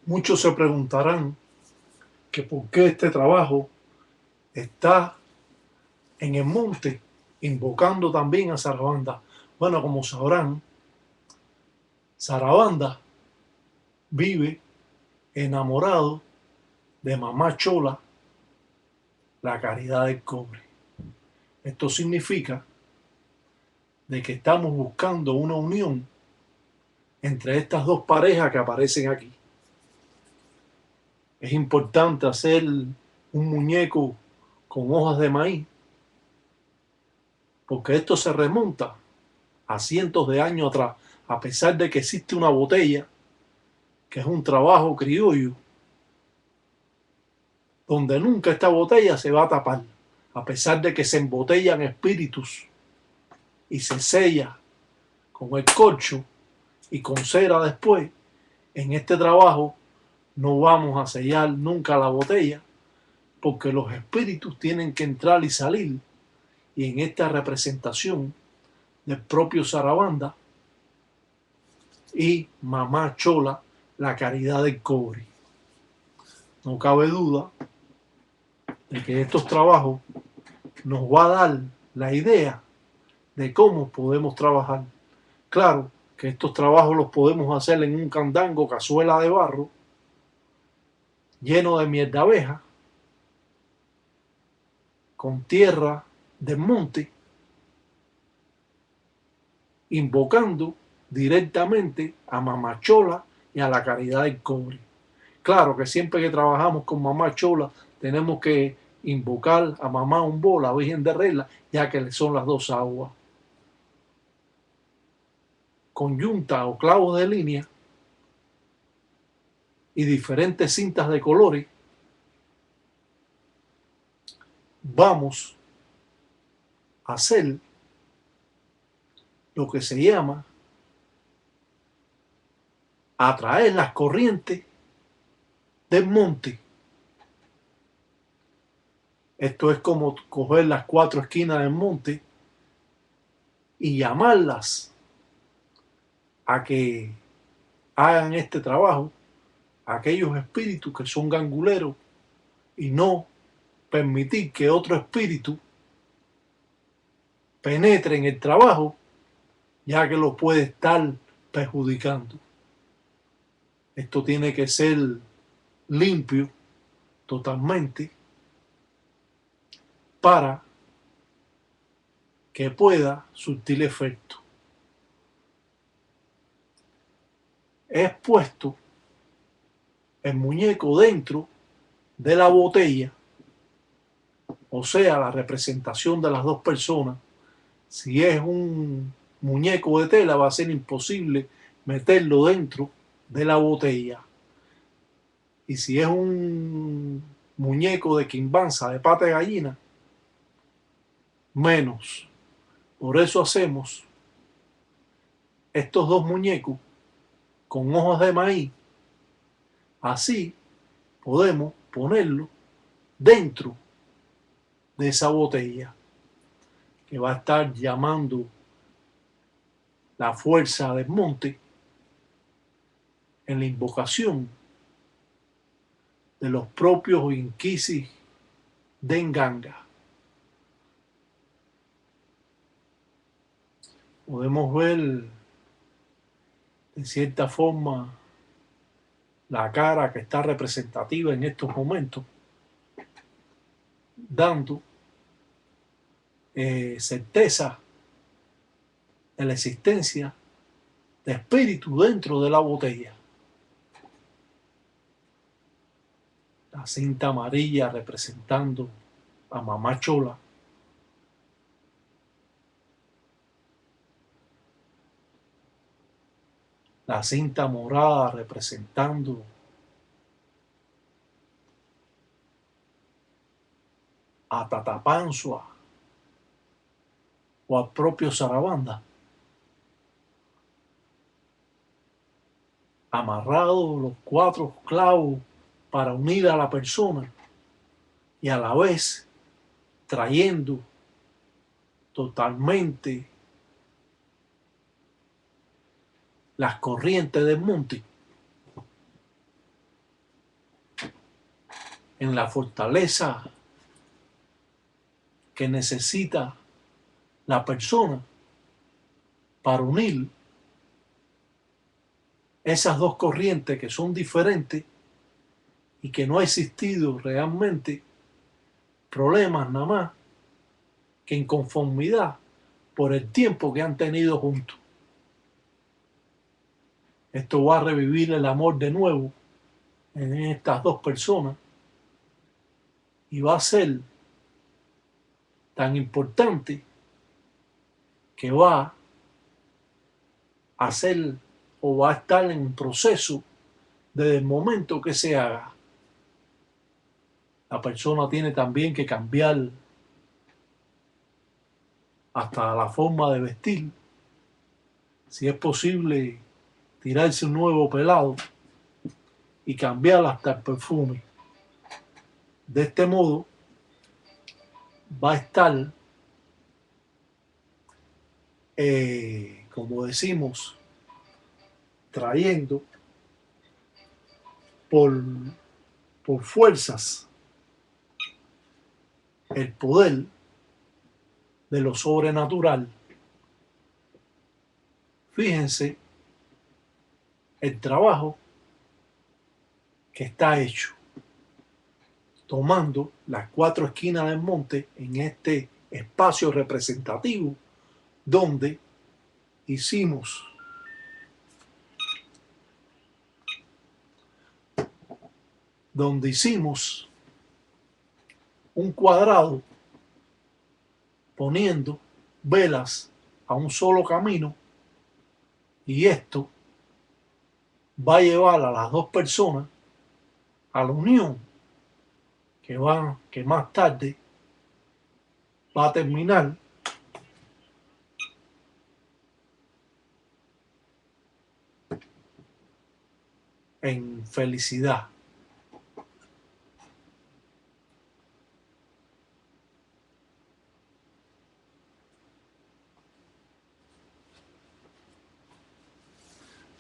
Muchos se preguntarán que por qué este trabajo está en el monte, invocando también a Sarabanda. Bueno, como sabrán, Sarabanda vive enamorado de Mamá Chola, la caridad del cobre. Esto significa de que estamos buscando una unión entre estas dos parejas que aparecen aquí. Es importante hacer un muñeco con hojas de maíz, porque esto se remonta a cientos de años atrás, a pesar de que existe una botella, que es un trabajo criollo, donde nunca esta botella se va a tapar, a pesar de que se embotellan espíritus y se sella con el corcho y con cera después. En este trabajo no vamos a sellar nunca la botella, porque los espíritus tienen que entrar y salir, y en esta representación del propio Sarabanda y Mamá Chola, la caridad del cobre. No cabe duda de que estos trabajos nos va a dar la idea de cómo podemos trabajar. Claro que estos trabajos los podemos hacer en un candango, cazuela de barro, lleno de miel de abeja, con tierra del monte, invocando directamente a Mamá Chola y a la caridad del cobre. Claro que siempre que trabajamos con Mamá Chola tenemos que invocar a Mamá Umbó, la Virgen de Regla, ya que son las dos aguas. Con yunta o clavos de línea y diferentes cintas de colores, vamos a hacer lo que se llama atraer las corrientes del monte. Esto es como coger las cuatro esquinas del monte y llamarlas a que hagan este trabajo, a aquellos espíritus que son ganguleros, y no permitir que otro espíritu penetre en el trabajo, ya que lo puede estar perjudicando. Esto tiene que ser limpio totalmente para que pueda surtir efecto. Es puesto el muñeco dentro de la botella, o sea, la representación de las dos personas. Si es un muñeco de tela, va a ser imposible meterlo dentro de la botella. Y si es un muñeco de quimbanza, de pata de gallina, menos. Por eso hacemos estos dos muñecos con hojas de maíz. Así podemos ponerlo dentro de esa botella, que va a estar llamando la fuerza del monte en la invocación de los propios inquisis de Nganga. Podemos ver de cierta forma la cara que está representativa en estos momentos, dando certeza de la existencia de espíritu dentro de la botella. La cinta amarilla representando a Mamá Chola, la cinta morada representando a Tatapanzua o al propio Sarabanda, amarrados los cuatro clavos para unir a la persona y a la vez trayendo totalmente las corrientes del monte. en la fortaleza que necesita la persona para unir esas dos corrientes que son diferentes y que no ha existido realmente problemas nada más que inconformidad por el tiempo que han tenido juntos. Esto va a revivir el amor de nuevo en estas dos personas y va a ser tan importante que va a ser o va a estar en un proceso desde el momento que se haga. La persona tiene también que cambiar hasta la forma de vestir. Si es posible, tirarse un nuevo pelado y cambiar hasta el perfume. De este modo, va a estar, como decimos, trayendo por fuerzas el poder de lo sobrenatural. Fíjense el trabajo que está hecho, tomando las cuatro esquinas del monte en este espacio representativo donde hicimos un cuadrado poniendo velas a un solo camino, y esto va a llevar a las dos personas a la unión que más tarde va a terminar en felicidad.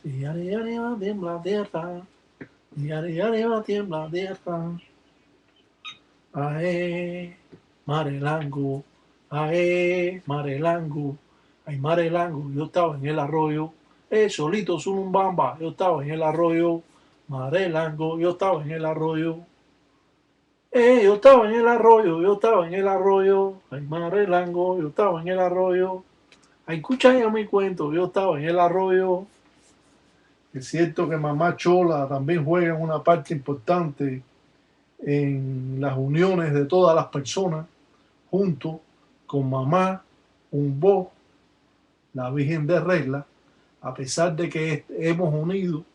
Y arriba tiembla tierra, y arriba tiembla tierra. Ae, Marelango, ae, Marelango, ay Marelango, yo estaba en el arroyo, solito Zulumbamba, yo estaba en el arroyo, Marelango, yo estaba en el arroyo, yo estaba en el arroyo, yo estaba en el arroyo, ay Marelango, yo estaba en el arroyo, ay escucha ya mi cuento, yo estaba en el arroyo. Es cierto que Mamá Chola también juega una parte importante en las uniones de todas las personas, junto con Mamá Umbo, la Virgen de Regla, a pesar de que hemos unido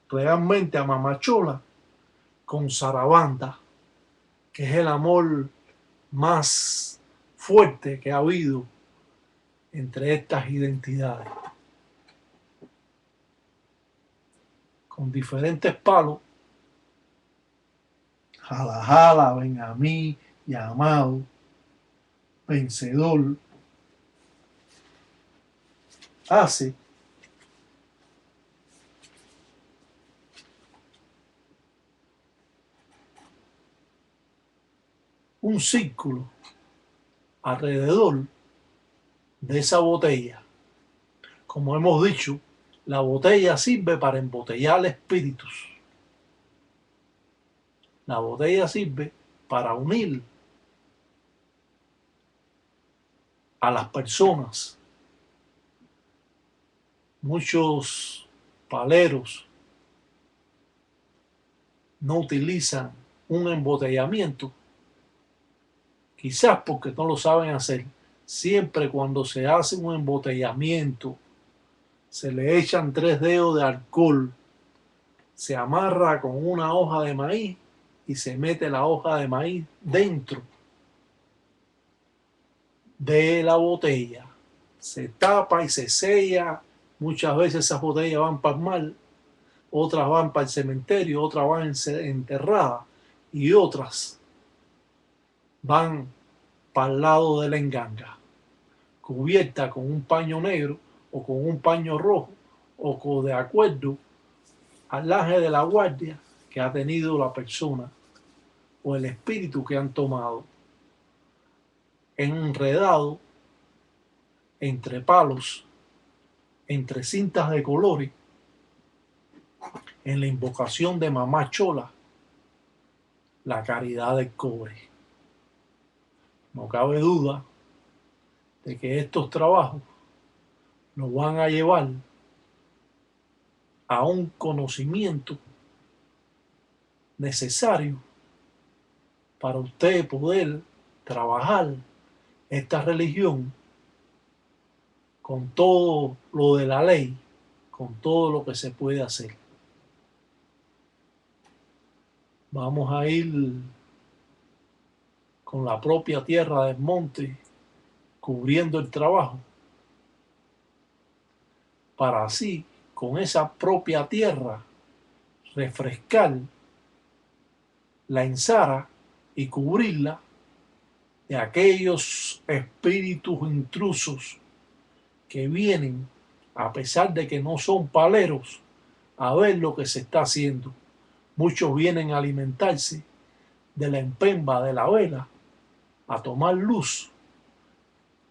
realmente a Mamá Chola con Sarabanda, que es el amor más fuerte que ha habido entre estas identidades. Con diferentes palos, jala jala, ven a mí, llamado, vencedor, hace un círculo alrededor de esa botella. Como hemos dicho, la botella sirve para embotellar espíritus. La botella sirve para unir a las personas. Muchos paleros no utilizan un embotellamiento, quizás porque no lo saben hacer. Siempre cuando se hace un embotellamiento, se le echan 3 dedos de alcohol, se amarra con una hoja de maíz y se mete la hoja de maíz dentro de la botella. Se tapa y se sella. Muchas veces esas botellas van para el mar, otras van para el cementerio, otras van enterradas y otras van para el lado de la enganga, cubierta con un paño negro o con un paño rojo o de acuerdo al aje de la guardia que ha tenido la persona o el espíritu que han tomado, enredado entre palos, entre cintas de colores, en la invocación de Mamá Chola, la caridad del cobre. No cabe duda de que estos trabajos nos van a llevar a un conocimiento necesario para usted poder trabajar esta religión con todo lo de la ley, con todo lo que se puede hacer. Vamos a ir con la propia tierra del monte cubriendo el trabajo para así, con esa propia tierra, refrescar la ensara y cubrirla de aquellos espíritus intrusos que vienen, a pesar de que no son paleros, a ver lo que se está haciendo. Muchos vienen a alimentarse de la empemba de la vela, a tomar luz,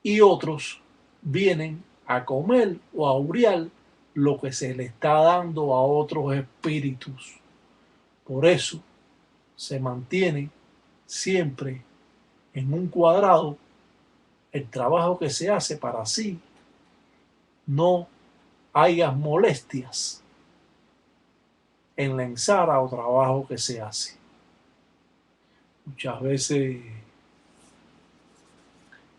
y otros vienen a comer o a aurear lo que se le está dando a otros espíritus. Por eso se mantiene siempre en un cuadrado el trabajo que se hace para así no haya molestias en la ensara o trabajo que se hace. Muchas veces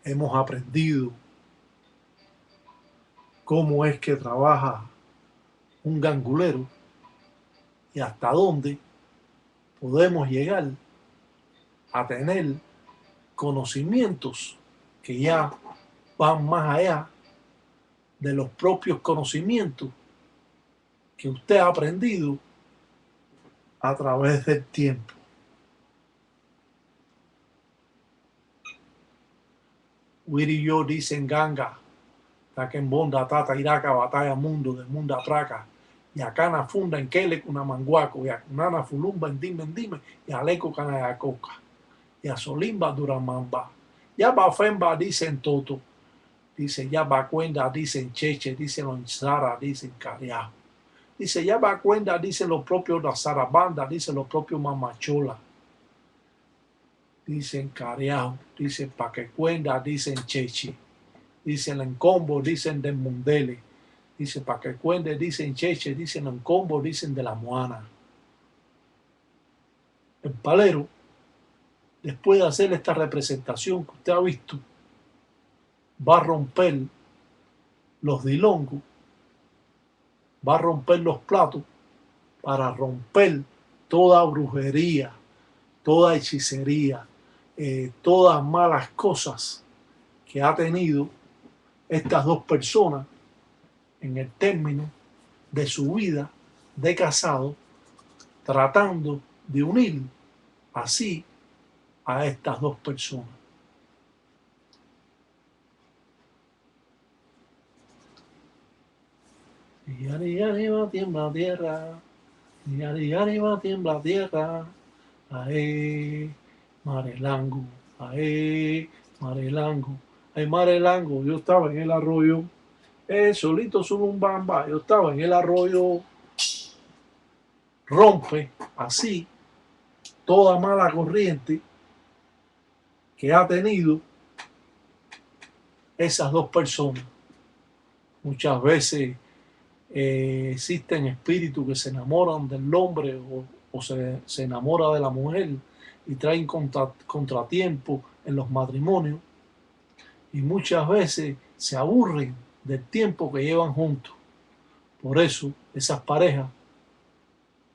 hemos aprendido cómo es que trabaja un gangulero y hasta dónde podemos llegar a tener conocimientos que ya van más allá de los propios conocimientos que usted ha aprendido a través del tiempo. Wiri yo dicen ganga, taquembonda, tata, iraca, batalla, mundo, de munda, traca, y acana funda en kele una manguaco, y acunana fulumba en dime, y aleco canayacoca, y a solimba duramamba. Ya va femba, dicen toto, dice ya va cuenda, dicen cheche, dicen onzara, dicen cariajo. Dice ya va cuenda, dicen los propios la zarabanda, dicen los propios mamachola. Dicen cariajo, dicen paquecuenda, dicen cheche. Dicen en combo, dicen de mundele. Dicen paquecuende, dicen cheche, dicen en combo, dicen de la moana. El palero, después de hacer esta representación que usted ha visto, va a romper los dilongos, va a romper los platos para romper toda brujería, toda hechicería, todas malas cosas que ha tenido estas dos personas en el término de su vida de casado, tratando de unir así a estas dos personas. Y arriba tiembla tierra, y arriba tiembla tierra, ae, Marelango, ae, Marelango, ay Marelango, yo estaba en el arroyo, solito Zulumbamba, yo estaba en el arroyo, rompe así toda mala corriente que ha tenido esas dos personas. Muchas veces existen espíritus que se enamoran del hombre o se enamora de la mujer y traen contratiempos en los matrimonios y muchas veces se aburren del tiempo que llevan juntos. Por eso esas parejas,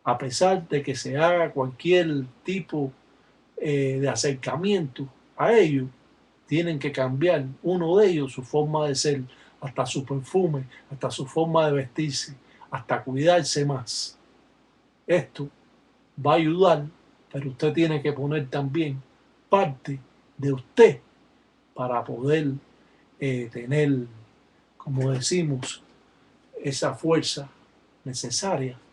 a pesar de que se haga cualquier tipo de acercamiento a ellos, tienen que cambiar uno de ellos su forma de ser, hasta su perfume, hasta su forma de vestirse, hasta cuidarse más. Esto va a ayudar, pero usted tiene que poner también parte de usted para poder tener, como decimos, esa fuerza necesaria